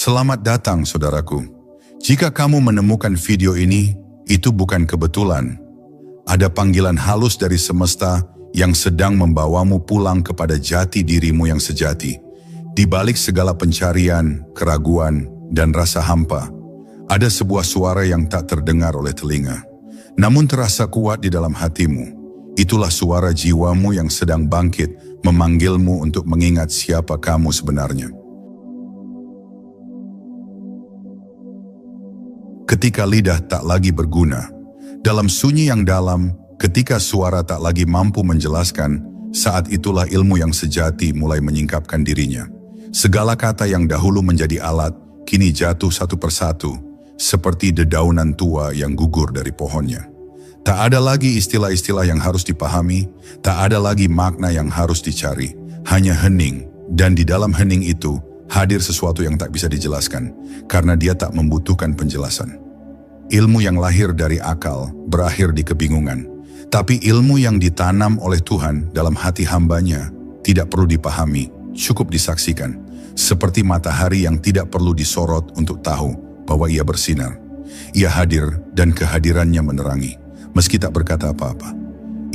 Selamat datang saudaraku. Jika kamu menemukan video ini, itu bukan kebetulan. Ada panggilan halus dari semesta yang sedang membawamu pulang kepada jati dirimu yang sejati. Di balik segala pencarian, keraguan, dan rasa hampa, ada sebuah suara yang tak terdengar oleh telinga, namun terasa kuat di dalam hatimu. Itulah suara jiwamu yang sedang bangkit, memanggilmu untuk mengingat siapa kamu sebenarnya. Ketika lidah tak lagi berguna, dalam sunyi yang dalam, ketika suara tak lagi mampu menjelaskan, saat itulah ilmu yang sejati mulai menyingkapkan dirinya. Segala kata yang dahulu menjadi alat, kini jatuh satu persatu, seperti dedaunan tua yang gugur dari pohonnya. Tak ada lagi istilah-istilah yang harus dipahami, tak ada lagi makna yang harus dicari, hanya hening, dan di dalam hening itu, hadir sesuatu yang tak bisa dijelaskan, karena dia tak membutuhkan penjelasan. Ilmu yang lahir dari akal berakhir di kebingungan, tapi ilmu yang ditanam oleh Tuhan dalam hati hambanya tidak perlu dipahami, cukup disaksikan, seperti matahari yang tidak perlu disorot untuk tahu bahwa ia bersinar. Ia hadir dan kehadirannya menerangi, meski tak berkata apa-apa.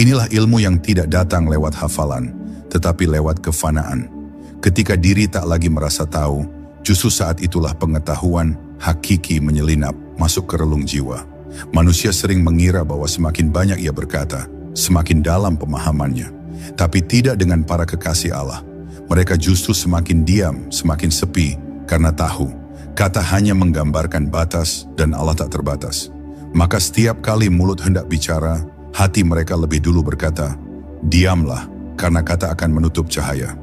Inilah ilmu yang tidak datang lewat hafalan, tetapi lewat kefanaan. Ketika diri tak lagi merasa tahu, justru saat itulah pengetahuan hakiki menyelinap masuk ke relung jiwa. Manusia sering mengira bahwa semakin banyak ia berkata, semakin dalam pemahamannya. Tapi tidak dengan para kekasih Allah. Mereka justru semakin diam, semakin sepi, karena tahu, kata hanya menggambarkan batas dan Allah tak terbatas. Maka setiap kali mulut hendak bicara, hati mereka lebih dulu berkata, diamlah, karena kata akan menutup cahaya.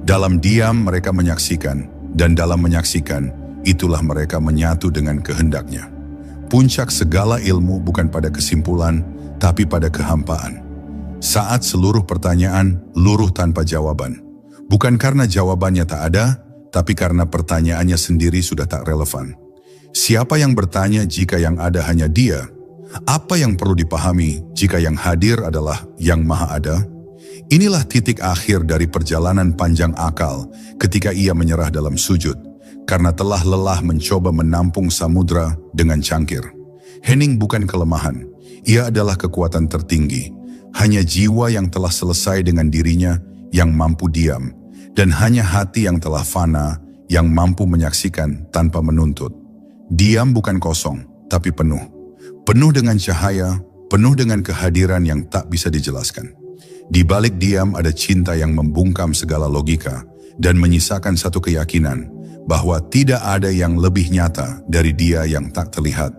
Dalam diam mereka menyaksikan, dan dalam menyaksikan, itulah mereka menyatu dengan kehendaknya. Puncak segala ilmu bukan pada kesimpulan, tapi pada kehampaan. Saat seluruh pertanyaan luruh tanpa jawaban. Bukan karena jawabannya tak ada, tapi karena pertanyaannya sendiri sudah tak relevan. Siapa yang bertanya jika yang ada hanya Dia? Apa yang perlu dipahami jika yang hadir adalah yang Maha Ada? Inilah titik akhir dari perjalanan panjang akal ketika ia menyerah dalam sujud, karena telah lelah mencoba menampung samudra dengan cangkir. Hening bukan kelemahan, ia adalah kekuatan tertinggi. Hanya jiwa yang telah selesai dengan dirinya yang mampu diam, dan hanya hati yang telah fana yang mampu menyaksikan tanpa menuntut. Diam bukan kosong, tapi penuh. Penuh dengan cahaya, penuh dengan kehadiran yang tak bisa dijelaskan. Di balik diam ada cinta yang membungkam segala logika dan menyisakan satu keyakinan bahwa tidak ada yang lebih nyata dari Dia yang tak terlihat.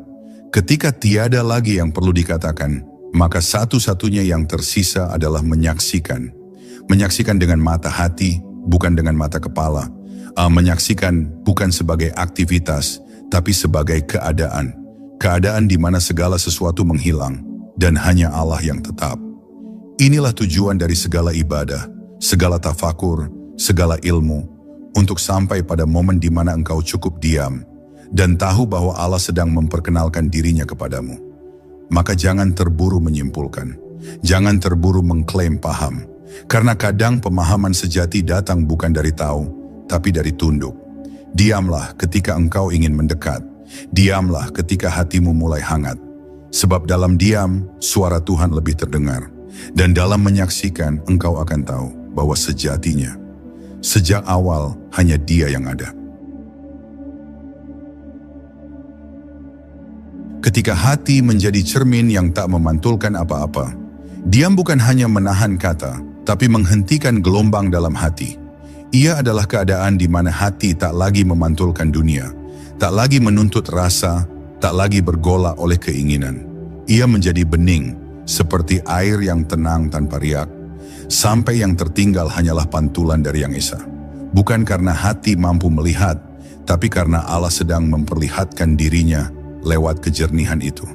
Ketika tiada lagi yang perlu dikatakan, maka satu-satunya yang tersisa adalah menyaksikan. Menyaksikan dengan mata hati, bukan dengan mata kepala. Menyaksikan bukan sebagai aktivitas, tapi sebagai keadaan. Keadaan di mana segala sesuatu menghilang dan hanya Allah yang tetap. Inilah tujuan dari segala ibadah, segala tafakur, segala ilmu, untuk sampai pada momen di mana engkau cukup diam dan tahu bahwa Allah sedang memperkenalkan dirinya kepadamu. Maka jangan terburu menyimpulkan, jangan terburu mengklaim paham, karena kadang pemahaman sejati datang bukan dari tahu, tapi dari tunduk. Diamlah ketika engkau ingin mendekat, diamlah ketika hatimu mulai hangat, sebab dalam diam suara Tuhan lebih terdengar. Dan dalam menyaksikan, engkau akan tahu bahwa sejatinya, sejak awal hanya Dia yang ada. Ketika hati menjadi cermin yang tak memantulkan apa-apa, diam bukan hanya menahan kata, tapi menghentikan gelombang dalam hati. Ia adalah keadaan di mana hati tak lagi memantulkan dunia, tak lagi menuntut rasa, tak lagi bergolak oleh keinginan. Ia menjadi bening, seperti air yang tenang tanpa riak, sampai yang tertinggal hanyalah pantulan dari Yang Esa. Bukan karena hati mampu melihat, tapi karena Allah sedang memperlihatkan dirinya lewat kejernihan itu.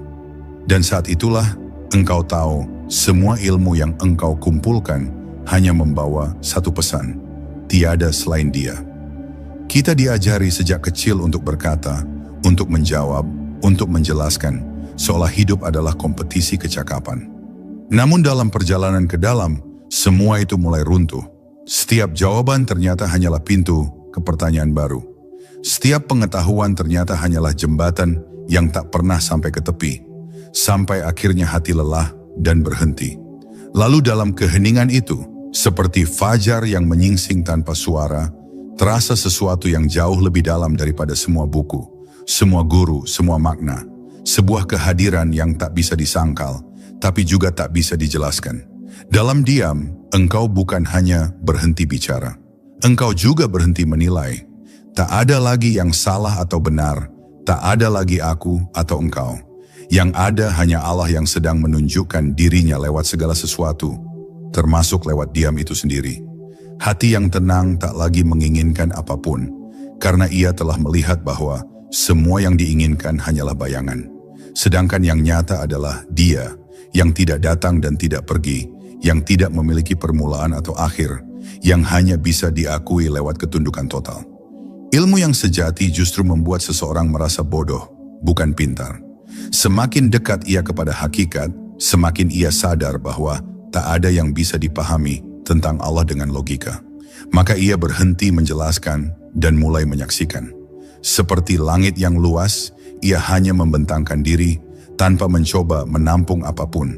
Dan saat itulah engkau tahu semua ilmu yang engkau kumpulkan hanya membawa satu pesan, tiada selain Dia. Kita diajari sejak kecil untuk berkata, untuk menjawab, untuk menjelaskan, seolah hidup adalah kompetisi kecakapan. Namun dalam perjalanan ke dalam, semua itu mulai runtuh. Setiap jawaban ternyata hanyalah pintu ke pertanyaan baru. Setiap pengetahuan ternyata hanyalah jembatan yang tak pernah sampai ke tepi, sampai akhirnya hati lelah dan berhenti. Lalu dalam keheningan itu, seperti fajar yang menyingsing tanpa suara, terasa sesuatu yang jauh lebih dalam daripada semua buku, semua guru, semua makna. Sebuah kehadiran yang tak bisa disangkal, tapi juga tak bisa dijelaskan. Dalam diam, engkau bukan hanya berhenti bicara. Engkau juga berhenti menilai. Tak ada lagi yang salah atau benar, tak ada lagi aku atau engkau. Yang ada hanya Allah yang sedang menunjukkan dirinya lewat segala sesuatu, termasuk lewat diam itu sendiri. Hati yang tenang tak lagi menginginkan apapun, karena ia telah melihat bahwa semua yang diinginkan hanyalah bayangan. Sedangkan yang nyata adalah Dia, yang tidak datang dan tidak pergi, yang tidak memiliki permulaan atau akhir, yang hanya bisa diakui lewat ketundukan total. Ilmu yang sejati justru membuat seseorang merasa bodoh, bukan pintar. Semakin dekat ia kepada hakikat, semakin ia sadar bahwa tak ada yang bisa dipahami tentang Allah dengan logika. Maka ia berhenti menjelaskan dan mulai menyaksikan. Seperti langit yang luas, ia hanya membentangkan diri tanpa mencoba menampung apapun.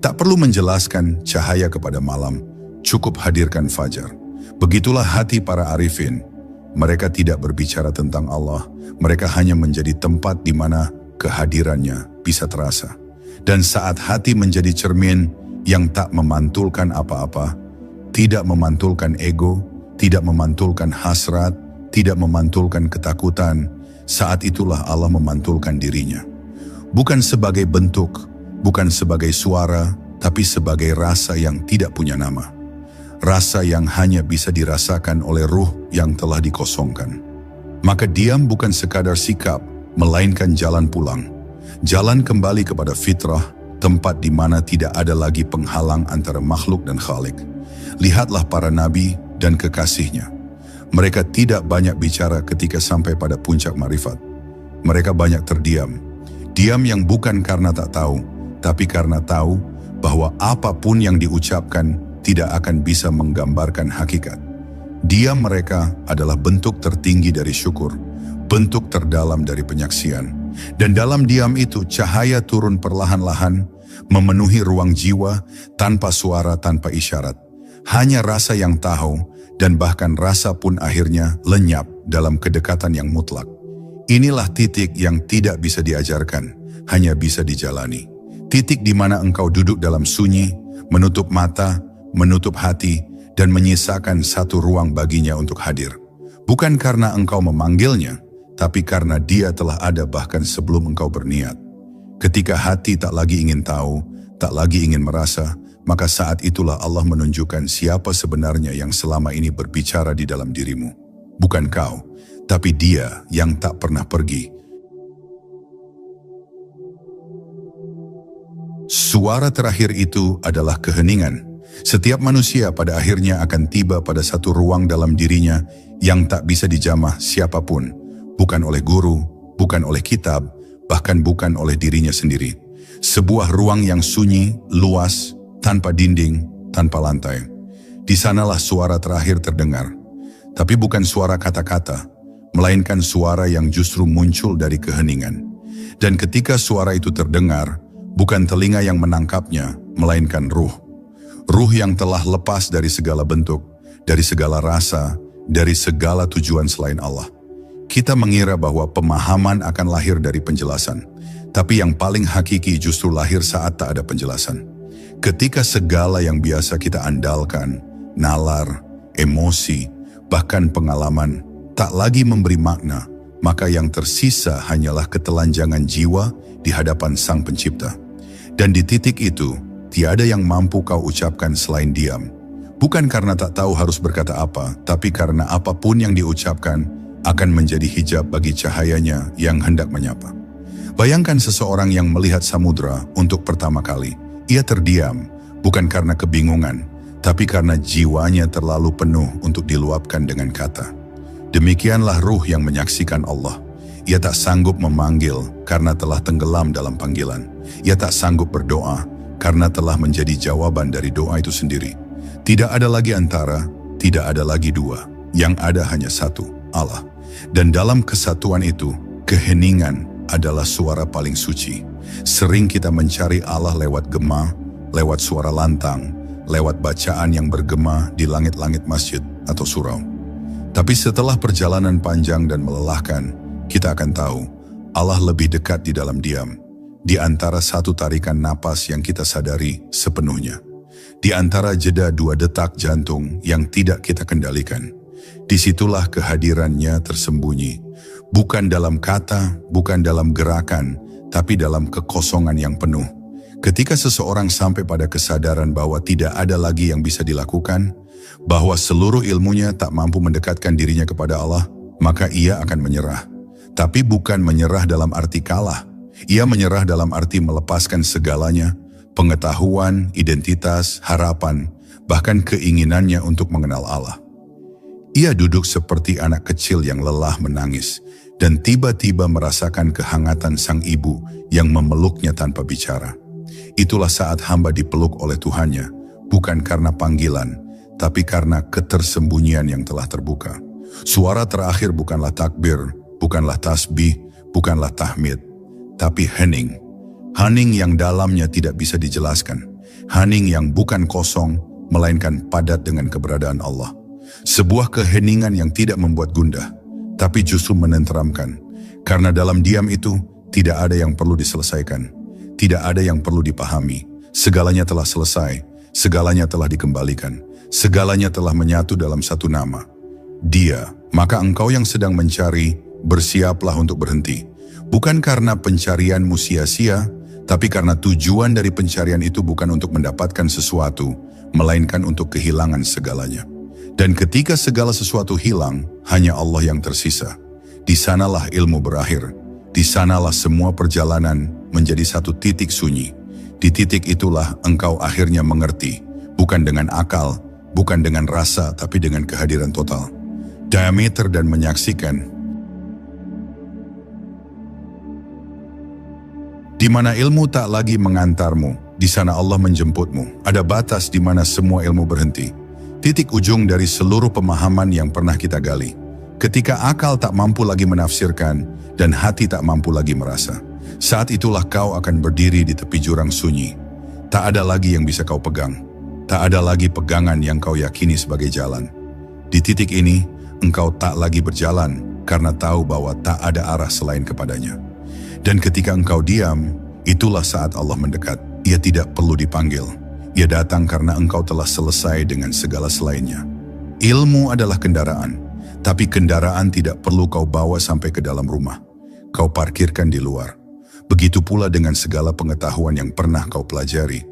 Tak perlu menjelaskan cahaya kepada malam, cukup hadirkan fajar. Begitulah hati para arifin. Mereka tidak berbicara tentang Allah, mereka hanya menjadi tempat di mana kehadirannya bisa terasa. Dan saat hati menjadi cermin yang tak memantulkan apa-apa, tidak memantulkan ego, tidak memantulkan hasrat, tidak memantulkan ketakutan, saat itulah Allah memantulkan dirinya. Bukan sebagai bentuk, bukan sebagai suara, tapi sebagai rasa yang tidak punya nama. Rasa yang hanya bisa dirasakan oleh ruh yang telah dikosongkan. Maka diam bukan sekadar sikap, melainkan jalan pulang. Jalan kembali kepada fitrah, tempat di mana tidak ada lagi penghalang antara makhluk dan Khalik. Lihatlah para nabi dan kekasihnya. Mereka tidak banyak bicara ketika sampai pada puncak marifat. Mereka banyak terdiam. Diam yang bukan karena tak tahu, tapi karena tahu bahwa apapun yang diucapkan tidak akan bisa menggambarkan hakikat. Diam mereka adalah bentuk tertinggi dari syukur, bentuk terdalam dari penyaksian. Dan dalam diam itu cahaya turun perlahan-lahan, memenuhi ruang jiwa tanpa suara, tanpa isyarat. Hanya rasa yang tahu, dan bahkan rasa pun akhirnya lenyap dalam kedekatan yang mutlak. Inilah titik yang tidak bisa diajarkan, hanya bisa dijalani. Titik di mana engkau duduk dalam sunyi, menutup mata, menutup hati, dan menyisakan satu ruang baginya untuk hadir. Bukan karena engkau memanggilnya, tapi karena Dia telah ada bahkan sebelum engkau berniat. Ketika hati tak lagi ingin tahu, tak lagi ingin merasa, maka saat itulah Allah menunjukkan siapa sebenarnya yang selama ini berbicara di dalam dirimu. Bukan kau, tapi Dia yang tak pernah pergi. Suara terakhir itu adalah keheningan. Setiap manusia pada akhirnya akan tiba pada satu ruang dalam dirinya yang tak bisa dijamah siapapun, bukan oleh guru, bukan oleh kitab, bahkan bukan oleh dirinya sendiri. Sebuah ruang yang sunyi, luas, tanpa dinding, tanpa lantai. Di sanalah suara terakhir terdengar, tapi bukan suara kata-kata, melainkan suara yang justru muncul dari keheningan. Dan ketika suara itu terdengar, bukan telinga yang menangkapnya, melainkan ruh. Ruh yang telah lepas dari segala bentuk, dari segala rasa, dari segala tujuan selain Allah. Kita mengira bahwa pemahaman akan lahir dari penjelasan, tapi yang paling hakiki justru lahir saat tak ada penjelasan. Ketika segala yang biasa kita andalkan, nalar, emosi, bahkan pengalaman, tak lagi memberi makna, maka yang tersisa hanyalah ketelanjangan jiwa di hadapan Sang Pencipta. Dan di titik itu, tiada yang mampu kau ucapkan selain diam. Bukan karena tak tahu harus berkata apa, tapi karena apapun yang diucapkan akan menjadi hijab bagi cahayanya yang hendak menyapa. Bayangkan seseorang yang melihat samudra untuk pertama kali. Ia terdiam, bukan karena kebingungan, tapi karena jiwanya terlalu penuh untuk diluapkan dengan kata. Demikianlah ruh yang menyaksikan Allah. Ia tak sanggup memanggil karena telah tenggelam dalam panggilan. Ia tak sanggup berdoa karena telah menjadi jawaban dari doa itu sendiri. Tidak ada lagi antara, tidak ada lagi dua. Yang ada hanya satu, Allah. Dan dalam kesatuan itu, keheningan adalah suara paling suci. Sering kita mencari Allah lewat gema, lewat suara lantang, lewat bacaan yang bergema di langit-langit masjid atau surau. Tapi setelah perjalanan panjang dan melelahkan, kita akan tahu Allah lebih dekat di dalam diam, di antara satu tarikan napas yang kita sadari sepenuhnya, di antara jeda 2 detak jantung yang tidak kita kendalikan. Disitulah kehadirannya tersembunyi, bukan dalam kata, bukan dalam gerakan, tapi dalam kekosongan yang penuh. Ketika seseorang sampai pada kesadaran bahwa tidak ada lagi yang bisa dilakukan, bahwa seluruh ilmunya tak mampu mendekatkan dirinya kepada Allah, maka ia akan menyerah. Tapi bukan menyerah dalam arti kalah. Ia menyerah dalam arti melepaskan segalanya, pengetahuan, identitas, harapan, bahkan keinginannya untuk mengenal Allah. Ia duduk seperti anak kecil yang lelah menangis dan tiba-tiba merasakan kehangatan sang ibu yang memeluknya tanpa bicara. Itulah saat hamba dipeluk oleh Tuhannya, bukan karena panggilan, tapi karena ketersembunyian yang telah terbuka. Suara terakhir bukanlah takbir, bukanlah tasbih, bukanlah tahmid, tapi hening. Hening yang dalamnya tidak bisa dijelaskan. Hening yang bukan kosong, melainkan padat dengan keberadaan Allah. Sebuah keheningan yang tidak membuat gundah, tapi justru menenteramkan. Karena dalam diam itu, tidak ada yang perlu diselesaikan. Tidak ada yang perlu dipahami. Segalanya telah selesai, segalanya telah dikembalikan. Segalanya telah menyatu dalam satu nama. Dia. Maka engkau yang sedang mencari, bersiaplah untuk berhenti. Bukan karena pencarianmu sia-sia, tapi karena tujuan dari pencarian itu bukan untuk mendapatkan sesuatu, melainkan untuk kehilangan segalanya. Dan ketika segala sesuatu hilang, hanya Allah yang tersisa. Di sanalah ilmu berakhir. Di sanalah semua perjalanan menjadi satu titik sunyi. Di titik itulah engkau akhirnya mengerti, bukan dengan akal, bukan dengan rasa, tapi dengan kehadiran total. Diameter dan menyaksikan. Di mana ilmu tak lagi mengantarmu, di sana Allah menjemputmu. Ada batas di mana semua ilmu berhenti. Titik ujung dari seluruh pemahaman yang pernah kita gali. Ketika akal tak mampu lagi menafsirkan dan hati tak mampu lagi merasa. Saat itulah kau akan berdiri di tepi jurang sunyi. Tak ada lagi yang bisa kau pegang. Tak ada lagi pegangan yang kau yakini sebagai jalan. Di titik ini, engkau tak lagi berjalan karena tahu bahwa tak ada arah selain kepadanya. Dan ketika engkau diam, itulah saat Allah mendekat. Ia tidak perlu dipanggil. Ia datang karena engkau telah selesai dengan segala selainnya. Ilmu adalah kendaraan, tapi kendaraan tidak perlu kau bawa sampai ke dalam rumah. Kau parkirkan di luar. Begitu pula dengan segala pengetahuan yang pernah kau pelajari.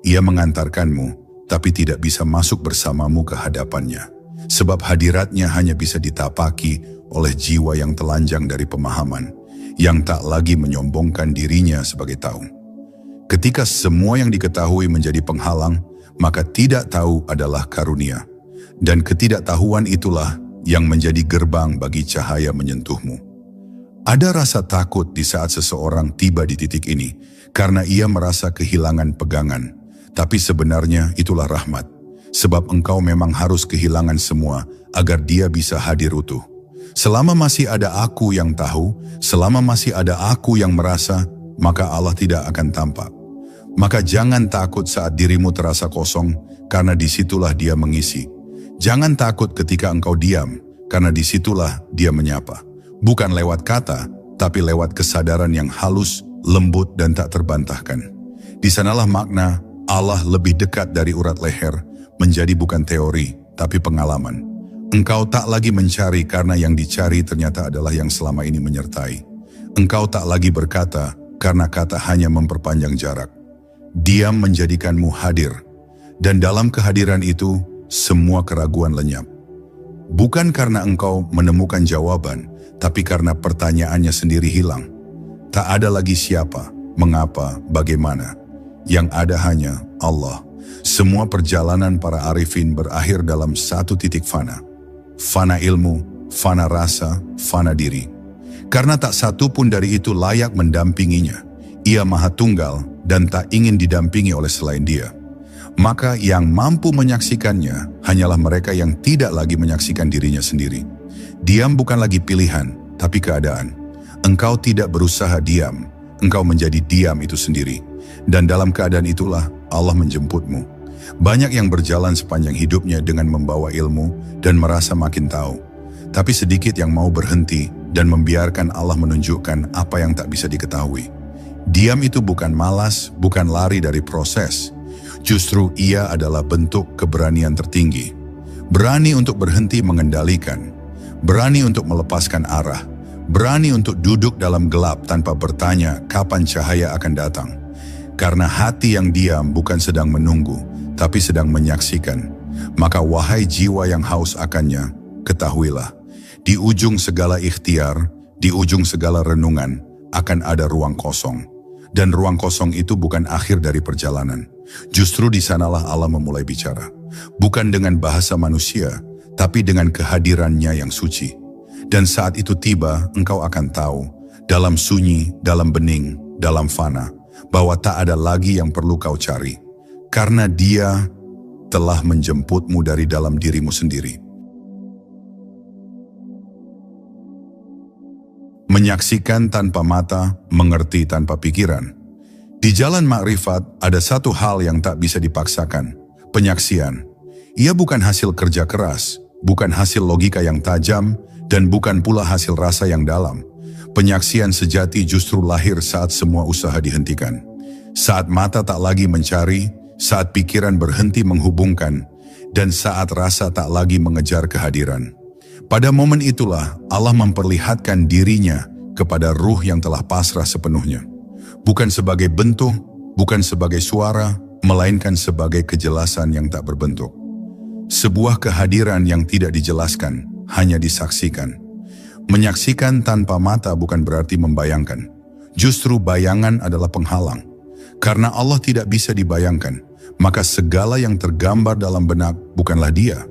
Ia mengantarkanmu, tapi tidak bisa masuk bersamamu ke hadapannya. Sebab hadiratnya hanya bisa ditapaki oleh jiwa yang telanjang dari pemahaman, yang tak lagi menyombongkan dirinya sebagai tahu. Ketika semua yang diketahui menjadi penghalang, maka tidak tahu adalah karunia. Dan ketidaktahuan itulah yang menjadi gerbang bagi cahaya menyentuhmu. Ada rasa takut di saat seseorang tiba di titik ini, karena ia merasa kehilangan pegangan. Tapi sebenarnya itulah rahmat, sebab engkau memang harus kehilangan semua agar dia bisa hadir utuh. Selama masih ada aku yang tahu, selama masih ada aku yang merasa, maka Allah tidak akan tampak. Maka jangan takut saat dirimu terasa kosong, karena disitulah Dia mengisi. Jangan takut ketika engkau diam, karena disitulah Dia menyapa. Bukan lewat kata, tapi lewat kesadaran yang halus, lembut, dan tak terbantahkan. Di sanalah makna Allah lebih dekat dari urat leher, menjadi bukan teori, tapi pengalaman. Engkau tak lagi mencari karena yang dicari ternyata adalah yang selama ini menyertai. Engkau tak lagi berkata karena kata hanya memperpanjang jarak. Diam menjadikanmu hadir, dan dalam kehadiran itu semua keraguan lenyap. Bukan karena engkau menemukan jawaban, tapi karena pertanyaannya sendiri hilang. Tak ada lagi siapa, mengapa, bagaimana. Yang ada hanya Allah. Semua perjalanan para arifin berakhir dalam satu titik fana. Fana ilmu, fana rasa, fana diri. Karena tak satu pun dari itu layak mendampinginya. Ia Maha Tunggal dan tak ingin didampingi oleh selain Dia. Maka yang mampu menyaksikannya hanyalah mereka yang tidak lagi menyaksikan dirinya sendiri. Diam bukan lagi pilihan, tapi keadaan. Engkau tidak berusaha diam, engkau menjadi diam itu sendiri. Dan dalam keadaan itulah Allah menjemputmu. Banyak yang berjalan sepanjang hidupnya dengan membawa ilmu dan merasa makin tahu. Tapi sedikit yang mau berhenti dan membiarkan Allah menunjukkan apa yang tak bisa diketahui. Diam itu bukan malas, bukan lari dari proses. Justru ia adalah bentuk keberanian tertinggi. Berani untuk berhenti mengendalikan. Berani untuk melepaskan arah. Berani untuk duduk dalam gelap tanpa bertanya kapan cahaya akan datang. Karena hati yang diam bukan sedang menunggu, tapi sedang menyaksikan. Maka wahai jiwa yang haus akannya, ketahuilah. Di ujung segala ikhtiar, di ujung segala renungan, akan ada ruang kosong. Dan ruang kosong itu bukan akhir dari perjalanan. Justru di sanalah Allah memulai bicara. Bukan dengan bahasa manusia, tapi dengan kehadirannya yang suci. Dan saat itu tiba, engkau akan tahu, dalam sunyi, dalam bening, dalam fana, bahwa tak ada lagi yang perlu kau cari. Karena Dia telah menjemputmu dari dalam dirimu sendiri. Menyaksikan tanpa mata, mengerti tanpa pikiran. Di jalan makrifat ada satu hal yang tak bisa dipaksakan, penyaksian. Ia bukan hasil kerja keras, bukan hasil logika yang tajam, dan bukan pula hasil rasa yang dalam. Penyaksian sejati justru lahir saat semua usaha dihentikan. Saat mata tak lagi mencari, saat pikiran berhenti menghubungkan, dan saat rasa tak lagi mengejar kehadiran. Pada momen itulah Allah memperlihatkan dirinya kepada ruh yang telah pasrah sepenuhnya. Bukan sebagai bentuk, bukan sebagai suara, melainkan sebagai kejelasan yang tak berbentuk. Sebuah kehadiran yang tidak dijelaskan, hanya disaksikan. Menyaksikan tanpa mata bukan berarti membayangkan. Justru bayangan adalah penghalang. Karena Allah tidak bisa dibayangkan, maka segala yang tergambar dalam benak bukanlah Dia.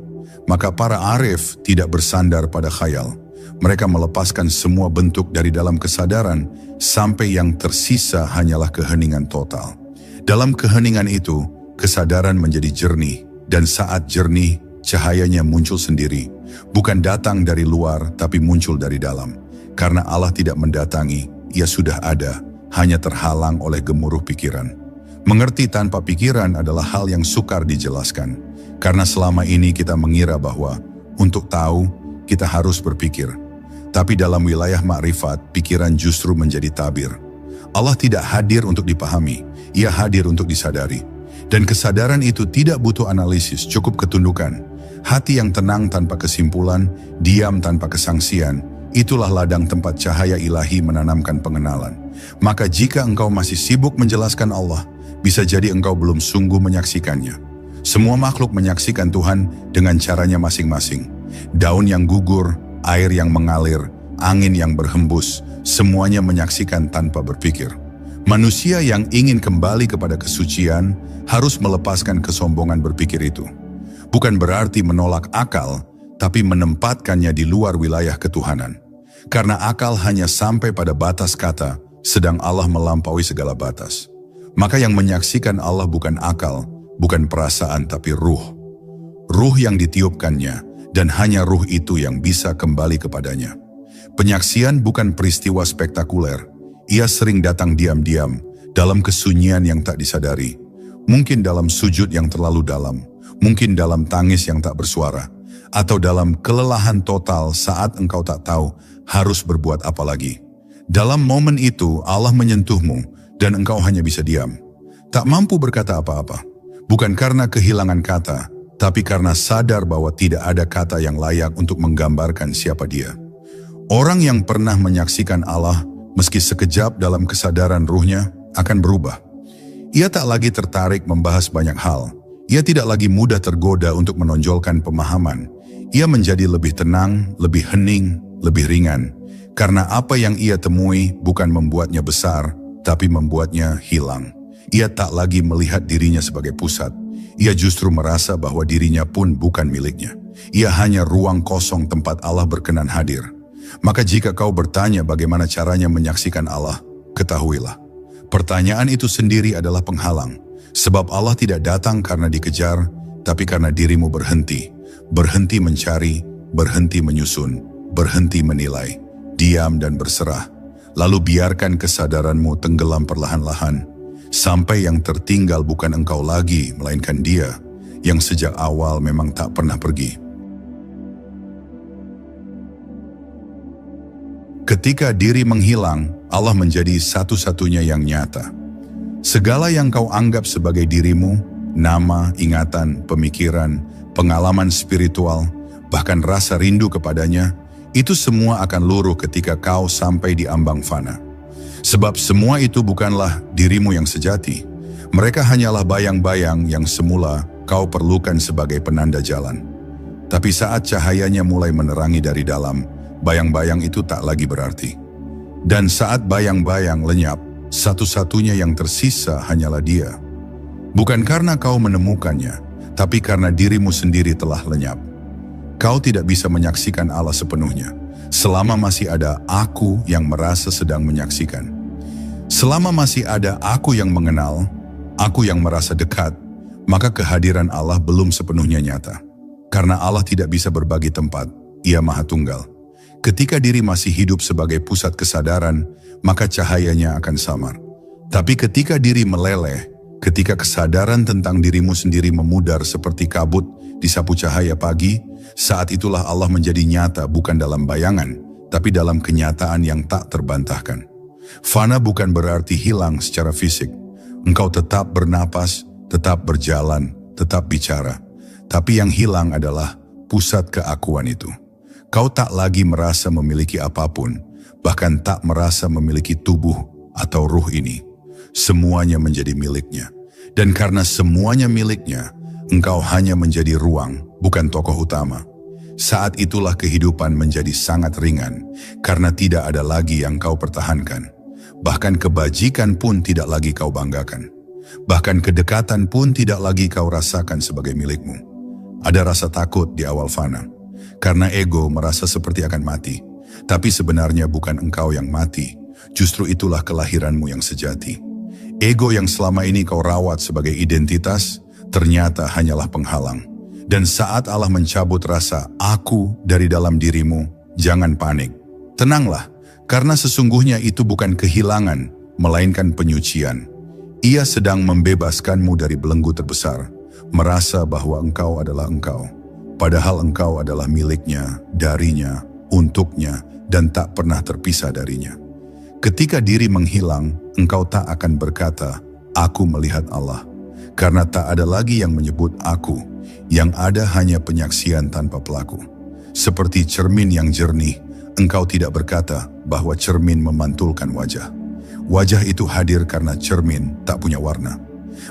Maka para arif tidak bersandar pada khayal. Mereka melepaskan semua bentuk dari dalam kesadaran sampai yang tersisa hanyalah keheningan total. Dalam keheningan itu, kesadaran menjadi jernih, dan saat jernih, cahayanya muncul sendiri. Bukan datang dari luar, tapi muncul dari dalam. Karena Allah tidak mendatangi, Ia sudah ada, hanya terhalang oleh gemuruh pikiran. Mengerti tanpa pikiran adalah hal yang sukar dijelaskan. Karena selama ini kita mengira bahwa untuk tahu, kita harus berpikir. Tapi dalam wilayah makrifat, pikiran justru menjadi tabir. Allah tidak hadir untuk dipahami, Ia hadir untuk disadari. Dan kesadaran itu tidak butuh analisis, cukup ketundukan. Hati yang tenang tanpa kesimpulan, diam tanpa kesangsian, itulah ladang tempat cahaya ilahi menanamkan pengenalan. Maka jika engkau masih sibuk menjelaskan Allah, bisa jadi engkau belum sungguh menyaksikannya. Semua makhluk menyaksikan Tuhan dengan caranya masing-masing. Daun yang gugur, air yang mengalir, angin yang berhembus, semuanya menyaksikan tanpa berpikir. Manusia yang ingin kembali kepada kesucian harus melepaskan kesombongan berpikir itu. Bukan berarti menolak akal, tapi menempatkannya di luar wilayah ketuhanan. Karena akal hanya sampai pada batas kata, sedang Allah melampaui segala batas. Maka yang menyaksikan Allah bukan akal, bukan perasaan tapi ruh. Ruh yang ditiupkannya, dan hanya ruh itu yang bisa kembali kepadanya. Penyaksian bukan peristiwa spektakuler. Ia sering datang diam-diam, dalam kesunyian yang tak disadari. Mungkin dalam sujud yang terlalu dalam, mungkin dalam tangis yang tak bersuara, atau dalam kelelahan total saat engkau tak tahu harus berbuat apa lagi. Dalam momen itu Allah menyentuhmu, dan engkau hanya bisa diam. Tak mampu berkata apa-apa. Bukan karena kehilangan kata, tapi karena sadar bahwa tidak ada kata yang layak untuk menggambarkan siapa Dia. Orang yang pernah menyaksikan Allah, meski sekejap dalam kesadaran ruhnya, akan berubah. Ia tak lagi tertarik membahas banyak hal. Ia tidak lagi mudah tergoda untuk menonjolkan pemahaman. Ia menjadi lebih tenang, lebih hening, lebih ringan. Karena apa yang ia temui bukan membuatnya besar, tapi membuatnya hilang. Ia tak lagi melihat dirinya sebagai pusat. Ia justru merasa bahwa dirinya pun bukan miliknya. Ia hanya ruang kosong tempat Allah berkenan hadir. Maka jika kau bertanya bagaimana caranya menyaksikan Allah, ketahuilah. Pertanyaan itu sendiri adalah penghalang. Sebab Allah tidak datang karena dikejar, tapi karena dirimu berhenti. Berhenti mencari, berhenti menyusun, berhenti menilai, diam dan berserah. Lalu biarkan kesadaranmu tenggelam perlahan-lahan, sampai yang tertinggal bukan engkau lagi, melainkan Dia, yang sejak awal memang tak pernah pergi. Ketika diri menghilang, Allah menjadi satu-satunya yang nyata. Segala yang kau anggap sebagai dirimu, nama, ingatan, pemikiran, pengalaman spiritual, bahkan rasa rindu kepadanya, itu semua akan luruh ketika kau sampai di ambang fana. Sebab semua itu bukanlah dirimu yang sejati. Mereka hanyalah bayang-bayang yang semula kau perlukan sebagai penanda jalan. Tapi saat cahayanya mulai menerangi dari dalam, bayang-bayang itu tak lagi berarti. Dan saat bayang-bayang lenyap, satu-satunya yang tersisa hanyalah Dia. Bukan karena kau menemukannya, tapi karena dirimu sendiri telah lenyap. Kau tidak bisa menyaksikan Allah sepenuhnya, selama masih ada aku yang merasa sedang menyaksikan. Selama masih ada aku yang mengenal, aku yang merasa dekat, maka kehadiran Allah belum sepenuhnya nyata. Karena Allah tidak bisa berbagi tempat, Ia Maha Tunggal. Ketika diri masih hidup sebagai pusat kesadaran, maka cahayanya akan samar. Tapi ketika diri meleleh, ketika kesadaran tentang dirimu sendiri memudar seperti kabut di sapu cahaya pagi, saat itulah Allah menjadi nyata bukan dalam bayangan, tapi dalam kenyataan yang tak terbantahkan. Fana bukan berarti hilang secara fisik. Engkau tetap bernapas, tetap berjalan, tetap bicara. Tapi yang hilang adalah pusat keakuan itu. Kau tak lagi merasa memiliki apapun, bahkan tak merasa memiliki tubuh atau ruh ini. Semuanya menjadi miliknya. Dan karena semuanya miliknya, engkau hanya menjadi ruang, bukan tokoh utama. Saat itulah kehidupan menjadi sangat ringan, karena tidak ada lagi yang kau pertahankan. Bahkan kebajikan pun tidak lagi kau banggakan. Bahkan kedekatan pun tidak lagi kau rasakan sebagai milikmu. Ada rasa takut di awal fana, karena ego merasa seperti akan mati. Tapi sebenarnya bukan engkau yang mati, justru itulah kelahiranmu yang sejati. Ego yang selama ini kau rawat sebagai identitas, ternyata hanyalah penghalang. Dan saat Allah mencabut rasa aku dari dalam dirimu, jangan panik. Tenanglah, karena sesungguhnya itu bukan kehilangan, melainkan penyucian. Ia sedang membebaskanmu dari belenggu terbesar, merasa bahwa engkau adalah engkau. Padahal engkau adalah miliknya, darinya, untuknya, dan tak pernah terpisah darinya. Ketika diri menghilang, engkau tak akan berkata, aku melihat Allah. Karena tak ada lagi yang menyebut aku, yang ada hanya penyaksian tanpa pelaku. Seperti cermin yang jernih, engkau tidak berkata bahwa cermin memantulkan wajah. Wajah itu hadir karena cermin tak punya warna.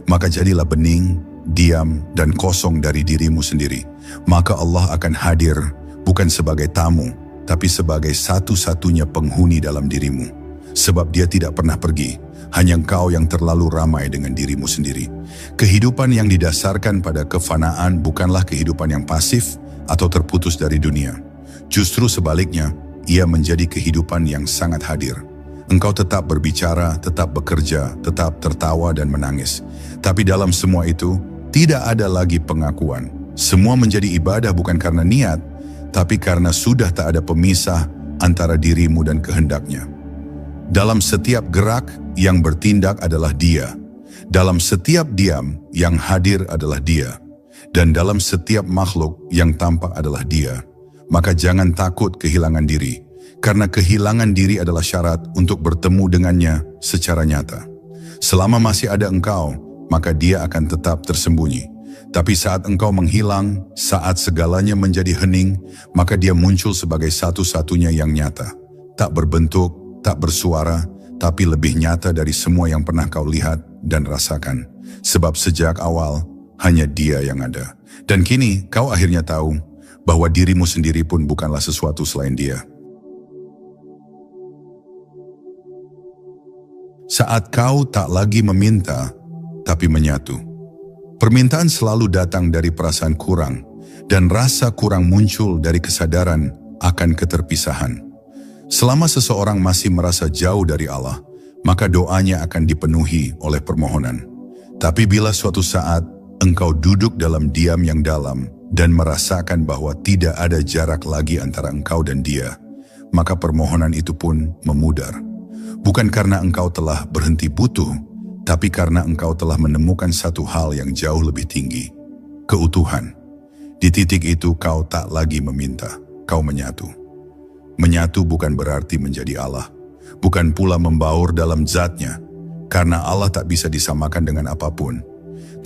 Maka jadilah bening, diam, dan kosong dari dirimu sendiri. Maka Allah akan hadir bukan sebagai tamu, tapi sebagai satu-satunya penghuni dalam dirimu. Sebab Dia tidak pernah pergi, hanya engkau yang terlalu ramai dengan dirimu sendiri. Kehidupan yang didasarkan pada kefanaan bukanlah kehidupan yang pasif atau terputus dari dunia. Justru sebaliknya, ia menjadi kehidupan yang sangat hadir. Engkau tetap berbicara, tetap bekerja, tetap tertawa dan menangis. Tapi dalam semua itu, tidak ada lagi pengakuan. Semua menjadi ibadah bukan karena niat, tapi karena sudah tak ada pemisah antara dirimu dan kehendaknya. Dalam setiap gerak yang bertindak adalah Dia. Dalam setiap diam yang hadir adalah Dia. Dan dalam setiap makhluk yang tampak adalah Dia. Maka jangan takut kehilangan diri, karena kehilangan diri adalah syarat untuk bertemu dengannya secara nyata. Selama masih ada engkau, maka Dia akan tetap tersembunyi. Tapi saat engkau menghilang, saat segalanya menjadi hening, maka Dia muncul sebagai satu-satunya yang nyata. Tak berbentuk, tak bersuara, tapi lebih nyata dari semua yang pernah kau lihat dan rasakan. Sebab sejak awal, hanya Dia yang ada. Dan kini kau akhirnya tahu bahwa dirimu sendiri pun bukanlah sesuatu selain Dia. Saat kau tak lagi meminta, tapi menyatu. Permintaan selalu datang dari perasaan kurang, dan rasa kurang muncul dari kesadaran akan keterpisahan. Selama seseorang masih merasa jauh dari Allah, maka doanya akan dipenuhi oleh permohonan. Tapi bila suatu saat engkau duduk dalam diam yang dalam dan merasakan bahwa tidak ada jarak lagi antara engkau dan Dia, maka permohonan itu pun memudar. Bukan karena engkau telah berhenti butuh, tapi karena engkau telah menemukan satu hal yang jauh lebih tinggi, keutuhan. Di titik itu kau tak lagi meminta, kau menyatu. Menyatu bukan berarti menjadi Allah, bukan pula membaur dalam zatnya, karena Allah tak bisa disamakan dengan apapun.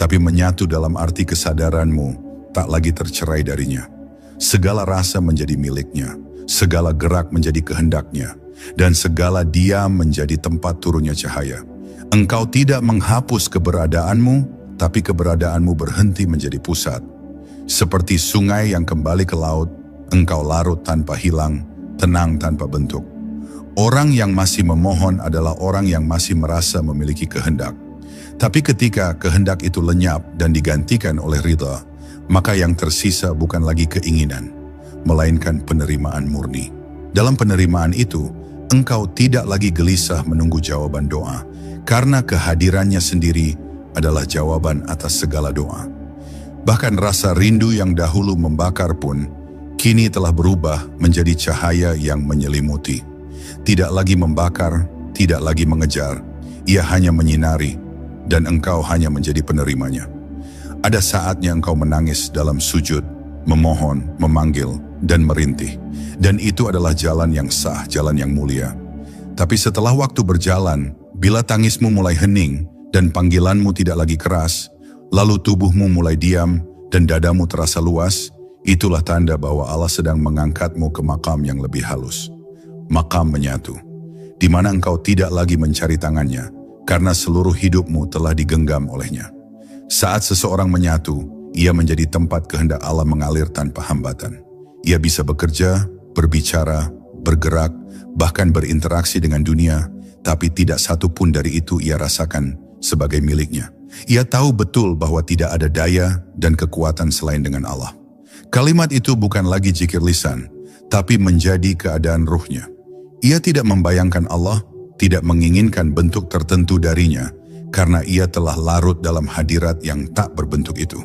Tapi menyatu dalam arti kesadaranmu tak lagi tercerai darinya. Segala rasa menjadi miliknya, segala gerak menjadi kehendaknya, dan segala diam menjadi tempat turunnya cahaya. Engkau tidak menghapus keberadaanmu, tapi keberadaanmu berhenti menjadi pusat. Seperti sungai yang kembali ke laut, engkau larut tanpa hilang, tenang tanpa bentuk. Orang yang masih memohon adalah orang yang masih merasa memiliki kehendak. Tapi ketika kehendak itu lenyap dan digantikan oleh ridha, maka yang tersisa bukan lagi keinginan, melainkan penerimaan murni. Dalam penerimaan itu, engkau tidak lagi gelisah menunggu jawaban doa, karena kehadirannya sendiri adalah jawaban atas segala doa. Bahkan rasa rindu yang dahulu membakar pun, kini telah berubah menjadi cahaya yang menyelimuti. Tidak lagi membakar, tidak lagi mengejar, ia hanya menyinari, dan engkau hanya menjadi penerimanya. Ada saatnya engkau menangis dalam sujud, memohon, memanggil, dan merintih. Dan itu adalah jalan yang sah, jalan yang mulia. Tapi setelah waktu berjalan, bila tangismu mulai hening, dan panggilanmu tidak lagi keras, lalu tubuhmu mulai diam, dan dadamu terasa luas, itulah tanda bahwa Allah sedang mengangkatmu ke makam yang lebih halus. Makam menyatu, di mana engkau tidak lagi mencari tangannya, karena seluruh hidupmu telah digenggam olehnya. Saat seseorang menyatu, ia menjadi tempat kehendak Allah mengalir tanpa hambatan. Ia bisa bekerja, berbicara, bergerak, bahkan berinteraksi dengan dunia, tapi tidak satu pun dari itu ia rasakan sebagai miliknya. Ia tahu betul bahwa tidak ada daya dan kekuatan selain dengan Allah. Kalimat itu bukan lagi zikir lisan, tapi menjadi keadaan ruhnya. Ia tidak membayangkan Allah, tidak menginginkan bentuk tertentu darinya, karena ia telah larut dalam hadirat yang tak berbentuk itu.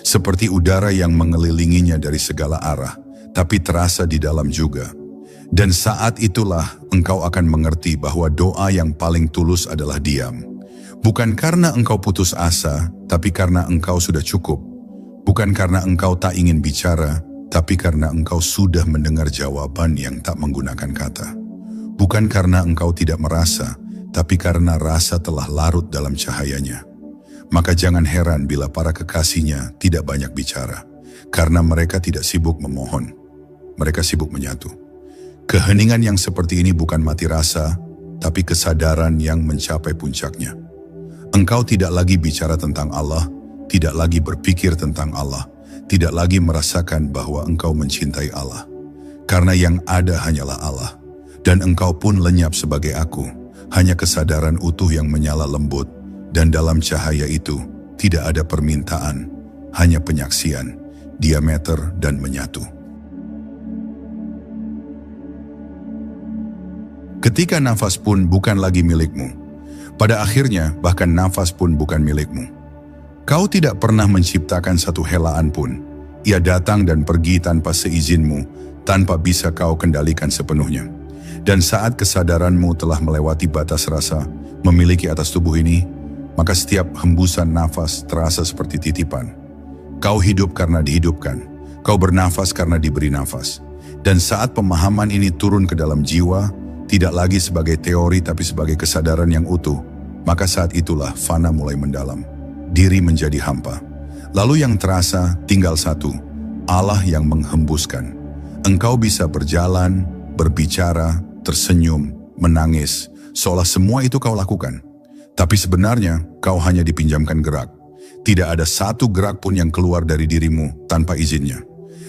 Seperti udara yang mengelilinginya dari segala arah, tapi terasa di dalam juga. Dan saat itulah engkau akan mengerti bahwa doa yang paling tulus adalah diam. Bukan karena engkau putus asa, tapi karena engkau sudah cukup. Bukan karena engkau tak ingin bicara, tapi karena engkau sudah mendengar jawaban yang tak menggunakan kata. Bukan karena engkau tidak merasa, tapi karena rasa telah larut dalam cahayanya. Maka jangan heran bila para kekasihnya tidak banyak bicara, karena mereka tidak sibuk memohon, mereka sibuk menyatu. Keheningan yang seperti ini bukan mati rasa, tapi kesadaran yang mencapai puncaknya. Engkau tidak lagi bicara tentang Allah, tidak lagi berpikir tentang Allah, tidak lagi merasakan bahwa engkau mencintai Allah. Karena yang ada hanyalah Allah, dan engkau pun lenyap sebagai aku, hanya kesadaran utuh yang menyala lembut, dan dalam cahaya itu tidak ada permintaan, hanya penyaksian, diameter dan menyatu. Ketika nafas pun bukan lagi milikmu, pada akhirnya bahkan nafas pun bukan milikmu. Kau tidak pernah menciptakan satu helaan pun, ia datang dan pergi tanpa seizinmu, tanpa bisa kau kendalikan sepenuhnya. Dan saat kesadaranmu telah melewati batas rasa memiliki atas tubuh ini, maka setiap hembusan nafas terasa seperti titipan. Kau hidup karena dihidupkan, kau bernafas karena diberi nafas. Dan saat pemahaman ini turun ke dalam jiwa, tidak lagi sebagai teori tapi sebagai kesadaran yang utuh, maka saat itulah fana mulai mendalam. Diri menjadi hampa. Lalu yang terasa tinggal satu, Allah yang menghembuskan. Engkau bisa berjalan, berbicara, tersenyum, menangis, seolah semua itu kau lakukan. Tapi sebenarnya kau hanya dipinjamkan gerak. Tidak ada satu gerak pun yang keluar dari dirimu tanpa izinnya.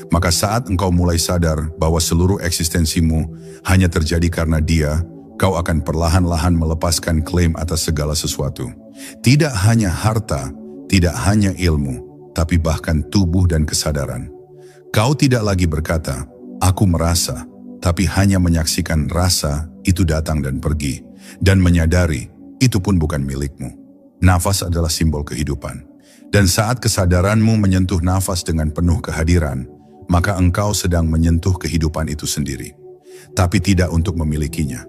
Maka saat engkau mulai sadar bahwa seluruh eksistensimu hanya terjadi karena Dia, kau akan perlahan-lahan melepaskan klaim atas segala sesuatu. Tidak hanya harta, tidak hanya ilmu, tapi bahkan tubuh dan kesadaran. Kau tidak lagi berkata, aku merasa, tapi hanya menyaksikan rasa itu datang dan pergi, dan menyadari itu pun bukan milikmu. Nafas adalah simbol kehidupan. Dan saat kesadaranmu menyentuh nafas dengan penuh kehadiran, maka engkau sedang menyentuh kehidupan itu sendiri. Tapi tidak untuk memilikinya,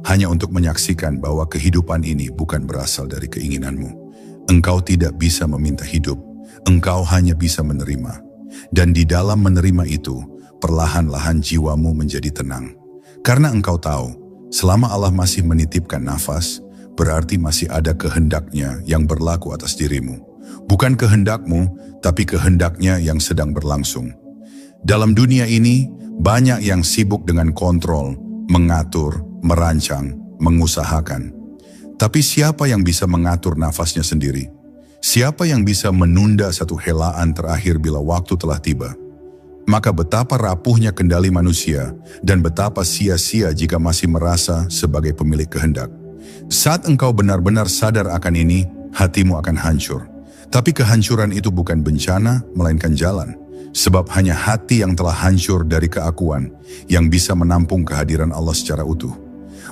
hanya untuk menyaksikan bahwa kehidupan ini bukan berasal dari keinginanmu. Engkau tidak bisa meminta hidup, engkau hanya bisa menerima. Dan di dalam menerima itu, perlahan-lahan jiwamu menjadi tenang. Karena engkau tahu, selama Allah masih menitipkan nafas, berarti masih ada kehendaknya yang berlaku atas dirimu. Bukan kehendakmu, tapi kehendaknya yang sedang berlangsung. Dalam dunia ini, banyak yang sibuk dengan kontrol, mengatur, merancang, mengusahakan. Tapi siapa yang bisa mengatur nafasnya sendiri? Siapa yang bisa menunda satu helaan terakhir bila waktu telah tiba? Maka betapa rapuhnya kendali manusia dan betapa sia-sia jika masih merasa sebagai pemilik kehendak. Saat engkau benar-benar sadar akan ini, hatimu akan hancur. Tapi kehancuran itu bukan bencana, melainkan jalan. Sebab hanya hati yang telah hancur dari keakuan yang bisa menampung kehadiran Allah secara utuh.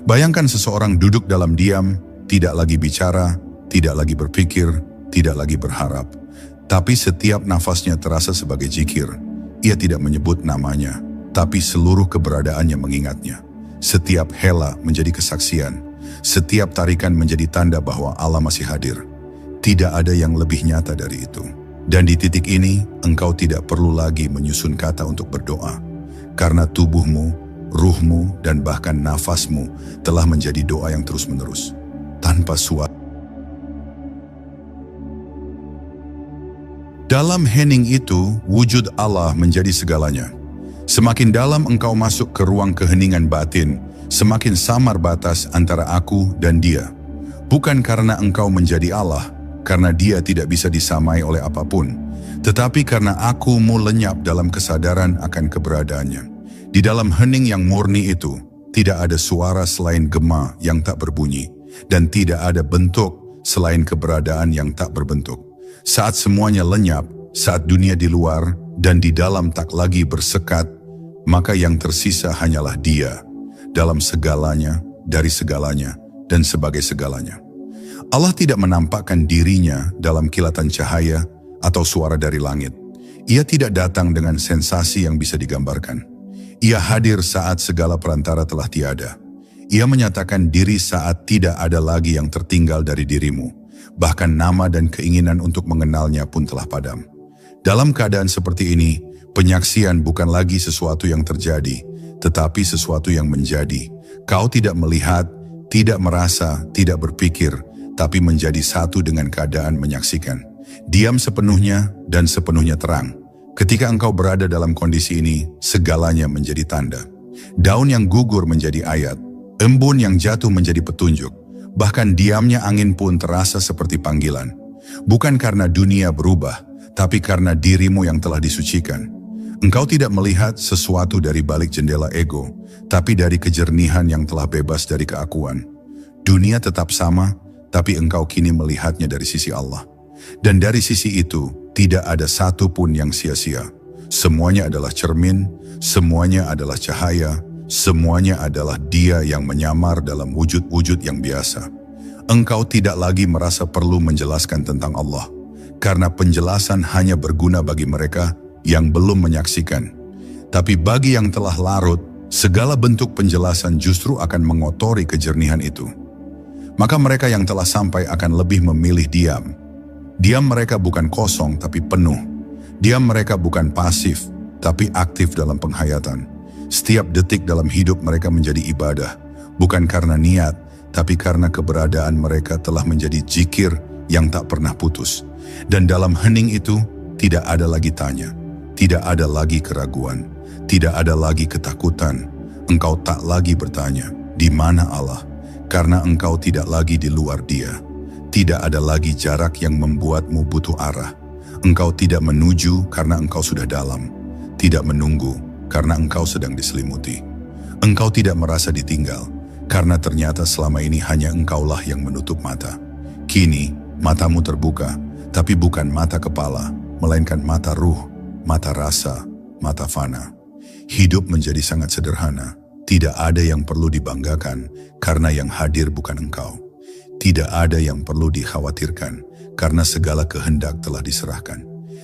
Bayangkan seseorang duduk dalam diam, tidak lagi bicara, tidak lagi berpikir, tidak lagi berharap. Tapi setiap nafasnya terasa sebagai zikir. Ia tidak menyebut namanya, tapi seluruh keberadaannya mengingatnya. Setiap hela menjadi kesaksian. Setiap tarikan menjadi tanda bahwa Allah masih hadir. Tidak ada yang lebih nyata dari itu. Dan di titik ini, engkau tidak perlu lagi menyusun kata untuk berdoa. Karena tubuhmu, ruhmu, dan bahkan nafasmu telah menjadi doa yang terus-menerus. Tanpa suara. Dalam hening itu, wujud Allah menjadi segalanya. Semakin dalam engkau masuk ke ruang keheningan batin, semakin samar batas antara aku dan Dia. Bukan karena engkau menjadi Allah, karena Dia tidak bisa disamai oleh apapun, tetapi karena akumu lenyap dalam kesadaran akan keberadaannya. Di dalam hening yang murni itu, tidak ada suara selain gema yang tak berbunyi, dan tidak ada bentuk selain keberadaan yang tak berbentuk. Saat semuanya lenyap, saat dunia di luar dan di dalam tak lagi bersekat, maka yang tersisa hanyalah Dia, dalam segalanya, dari segalanya, dan sebagai segalanya. Allah tidak menampakkan dirinya dalam kilatan cahaya atau suara dari langit. Ia tidak datang dengan sensasi yang bisa digambarkan. Ia hadir saat segala perantara telah tiada. Ia menyatakan diri saat tidak ada lagi yang tertinggal dari dirimu. Bahkan nama dan keinginan untuk mengenalnya pun telah padam. Dalam keadaan seperti ini, penyaksian bukan lagi sesuatu yang terjadi, tetapi sesuatu yang menjadi. Kau tidak melihat, tidak merasa, tidak berpikir, tapi menjadi satu dengan keadaan menyaksikan. Diam sepenuhnya dan sepenuhnya terang. Ketika engkau berada dalam kondisi ini, segalanya menjadi tanda. Daun yang gugur menjadi ayat, embun yang jatuh menjadi petunjuk, bahkan diamnya angin pun terasa seperti panggilan. Bukan karena dunia berubah, tapi karena dirimu yang telah disucikan. Engkau tidak melihat sesuatu dari balik jendela ego, tapi dari kejernihan yang telah bebas dari keakuan. Dunia tetap sama, tapi engkau kini melihatnya dari sisi Allah. Dan dari sisi itu, tidak ada satu pun yang sia-sia. Semuanya adalah cermin, semuanya adalah cahaya, semuanya adalah Dia yang menyamar dalam wujud-wujud yang biasa. Engkau tidak lagi merasa perlu menjelaskan tentang Allah, karena penjelasan hanya berguna bagi mereka yang belum menyaksikan. Tapi bagi yang telah larut, segala bentuk penjelasan justru akan mengotori kejernihan itu. Maka mereka yang telah sampai akan lebih memilih diam. Diam mereka bukan kosong tapi penuh. Diam mereka bukan pasif tapi aktif dalam penghayatan. Setiap detik dalam hidup mereka menjadi ibadah. Bukan karena niat, tapi karena keberadaan mereka telah menjadi zikir yang tak pernah putus. Dan dalam hening itu tidak ada lagi tanya. Tidak ada lagi keraguan. Tidak ada lagi ketakutan. Engkau tak lagi bertanya, di mana Allah? Karena engkau tidak lagi di luar Dia. Tidak ada lagi jarak yang membuatmu butuh arah. Engkau tidak menuju karena engkau sudah dalam. Tidak menunggu karena engkau sedang diselimuti. Engkau tidak merasa ditinggal karena ternyata selama ini hanya engkaulah yang menutup mata. Kini matamu terbuka, tapi bukan mata kepala, melainkan mata ruh, mata rasa, mata fana. Hidup menjadi sangat sederhana. Tidak ada yang perlu dibanggakan karena yang hadir bukan engkau. Tidak ada yang perlu dikhawatirkan karena segala kehendak telah diserahkan.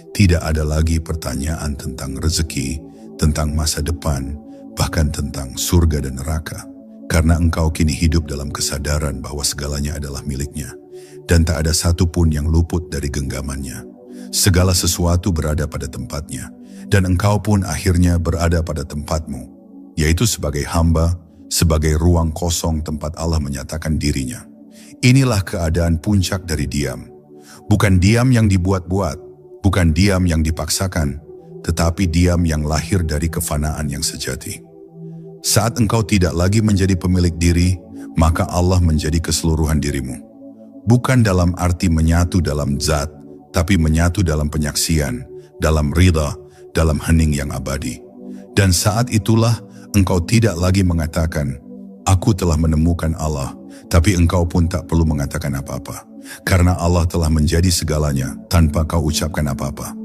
Tidak ada lagi pertanyaan tentang rezeki, tentang masa depan, bahkan tentang surga dan neraka. Karena engkau kini hidup dalam kesadaran bahwa segalanya adalah miliknya, dan tak ada satupun yang luput dari genggamannya. Segala sesuatu berada pada tempatnya, dan engkau pun akhirnya berada pada tempatmu, yaitu sebagai hamba, sebagai ruang kosong tempat Allah menyatakan dirinya. Inilah keadaan puncak dari diam. Bukan diam yang dibuat-buat, bukan diam yang dipaksakan, tetapi diam yang lahir dari kefanaan yang sejati. Saat engkau tidak lagi menjadi pemilik diri, maka Allah menjadi keseluruhan dirimu. Bukan dalam arti menyatu dalam zat, tapi menyatu dalam penyaksian, dalam ridha, dalam hening yang abadi. Dan saat itulah engkau tidak lagi mengatakan, "Aku telah menemukan Allah," tapi engkau pun tak perlu mengatakan apa-apa. Karena Allah telah menjadi segalanya tanpa kau ucapkan apa-apa.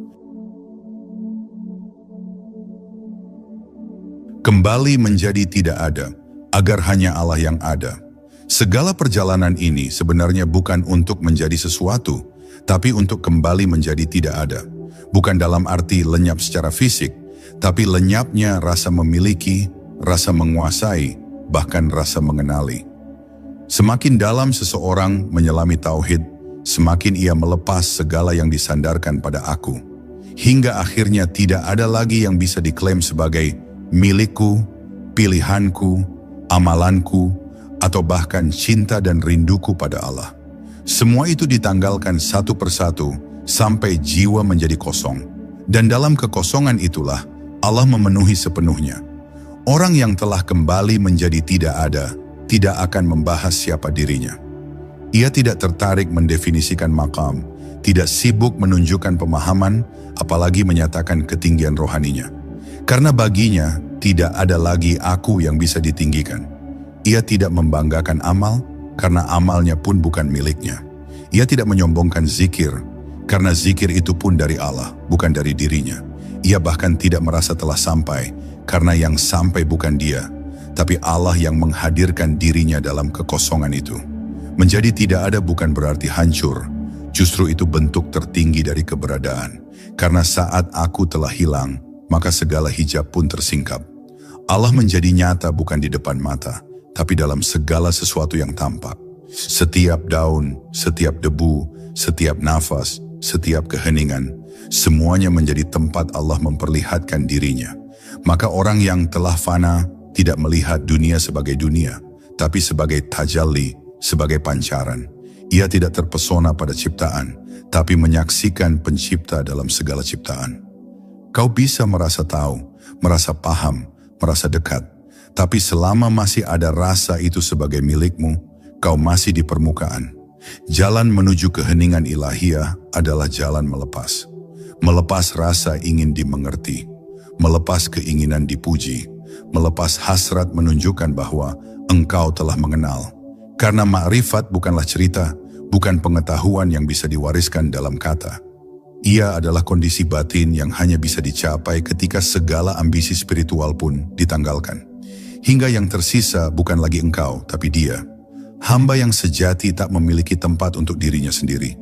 Kembali menjadi tidak ada, agar hanya Allah yang ada. Segala perjalanan ini sebenarnya bukan untuk menjadi sesuatu, tapi untuk kembali menjadi tidak ada. Bukan dalam arti lenyap secara fisik, tapi lenyapnya rasa memiliki, rasa menguasai, bahkan rasa mengenali. Semakin dalam seseorang menyelami tauhid, semakin ia melepas segala yang disandarkan pada aku. Hingga akhirnya tidak ada lagi yang bisa diklaim sebagai milikku, pilihanku, amalanku, atau bahkan cinta dan rinduku pada Allah. Semua itu ditanggalkan satu persatu sampai jiwa menjadi kosong. Dan dalam kekosongan itulah Allah memenuhi sepenuhnya. Orang yang telah kembali menjadi tidak ada, tidak akan membahas siapa dirinya. Ia tidak tertarik mendefinisikan makam, tidak sibuk menunjukkan pemahaman, apalagi menyatakan ketinggian rohaninya. Karena baginya, tidak ada lagi aku yang bisa ditinggikan. Ia tidak membanggakan amal, karena amalnya pun bukan miliknya. Ia tidak menyombongkan zikir, karena zikir itu pun dari Allah, bukan dari dirinya. Ia bahkan tidak merasa telah sampai, karena yang sampai bukan dia, tapi Allah yang menghadirkan dirinya dalam kekosongan itu. Menjadi tidak ada bukan berarti hancur, justru itu bentuk tertinggi dari keberadaan. Karena saat aku telah hilang, maka segala hijab pun tersingkap. Allah menjadi nyata bukan di depan mata, tapi dalam segala sesuatu yang tampak. Setiap daun, setiap debu, setiap nafas, setiap keheningan, semuanya menjadi tempat Allah memperlihatkan dirinya. Maka orang yang telah fana tidak melihat dunia sebagai dunia, tapi sebagai tajalli, sebagai pancaran. Ia tidak terpesona pada ciptaan, tapi menyaksikan pencipta dalam segala ciptaan. Kau bisa merasa tahu, merasa paham, merasa dekat, tapi selama masih ada rasa itu sebagai milikmu, kau masih di permukaan. Jalan menuju keheningan ilahiyah adalah jalan melepas. Melepas rasa ingin dimengerti, melepas keinginan dipuji, melepas hasrat menunjukkan bahwa engkau telah mengenal. Karena makrifat bukanlah cerita, bukan pengetahuan yang bisa diwariskan dalam kata. Ia adalah kondisi batin yang hanya bisa dicapai ketika segala ambisi spiritual pun ditanggalkan. Hingga yang tersisa bukan lagi engkau, tapi dia. Hamba yang sejati tak memiliki tempat untuk dirinya sendiri.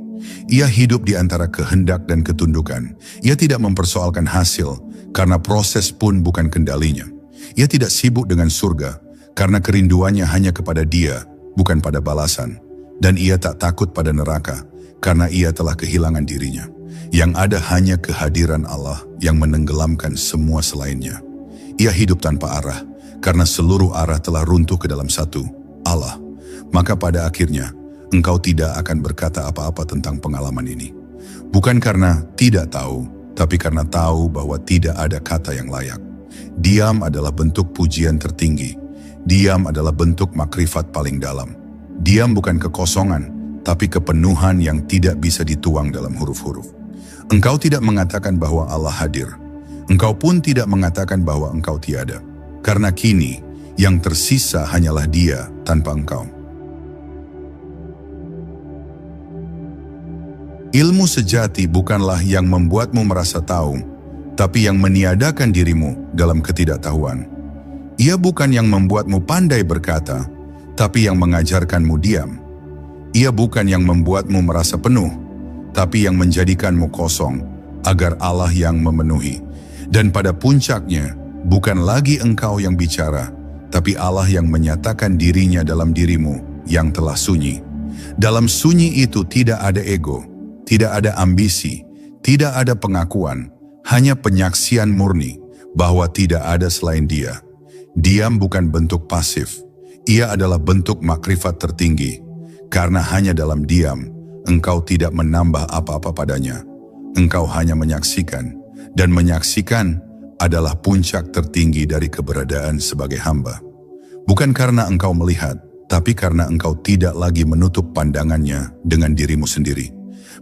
Ia hidup di antara kehendak dan ketundukan. Ia tidak mempersoalkan hasil, karena proses pun bukan kendalinya. Ia tidak sibuk dengan surga, karena kerinduannya hanya kepada dia, bukan pada balasan. Dan ia tak takut pada neraka, karena ia telah kehilangan dirinya. Yang ada hanya kehadiran Allah yang menenggelamkan semua selainnya. Ia hidup tanpa arah, karena seluruh arah telah runtuh ke dalam satu, Allah. Maka pada akhirnya, engkau tidak akan berkata apa-apa tentang pengalaman ini. Bukan karena tidak tahu, tapi karena tahu bahwa tidak ada kata yang layak. Diam adalah bentuk pujian tertinggi. Diam adalah bentuk makrifat paling dalam. Diam bukan kekosongan, tapi kepenuhan yang tidak bisa dituang dalam huruf-huruf. Engkau tidak mengatakan bahwa Allah hadir. Engkau pun tidak mengatakan bahwa engkau tiada. Karena kini, yang tersisa hanyalah Dia tanpa engkau. Ilmu sejati bukanlah yang membuatmu merasa tahu, tapi yang meniadakan dirimu dalam ketidaktahuan. Ia bukan yang membuatmu pandai berkata, tapi yang mengajarkanmu diam. Ia bukan yang membuatmu merasa penuh, tapi yang menjadikanmu kosong, agar Allah yang memenuhi. Dan pada puncaknya, bukan lagi engkau yang bicara, tapi Allah yang menyatakan dirinya dalam dirimu yang telah sunyi. Dalam sunyi itu tidak ada ego, tidak ada ambisi, tidak ada pengakuan, hanya penyaksian murni bahwa tidak ada selain Dia. Diam bukan bentuk pasif, ia adalah bentuk makrifat tertinggi, karena hanya dalam diam, engkau tidak menambah apa-apa padanya. Engkau hanya menyaksikan, dan menyaksikan adalah puncak tertinggi dari keberadaan sebagai hamba. Bukan karena engkau melihat, tapi karena engkau tidak lagi menutup pandangannya dengan dirimu sendiri.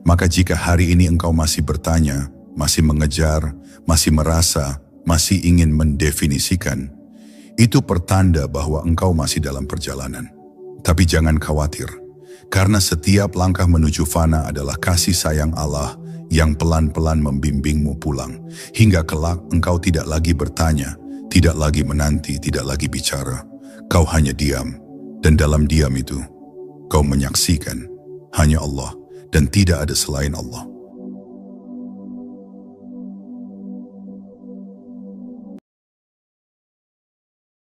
Maka jika hari ini engkau masih bertanya, masih mengejar, masih merasa, masih ingin mendefinisikan, itu pertanda bahwa engkau masih dalam perjalanan. Tapi jangan khawatir, karena setiap langkah menuju fana adalah kasih sayang Allah yang pelan-pelan membimbingmu pulang, hingga kelak engkau tidak lagi bertanya, tidak lagi menanti, tidak lagi bicara. Kau hanya diam, dan dalam diam itu, kau menyaksikan hanya Allah, dan tidak ada selain Allah.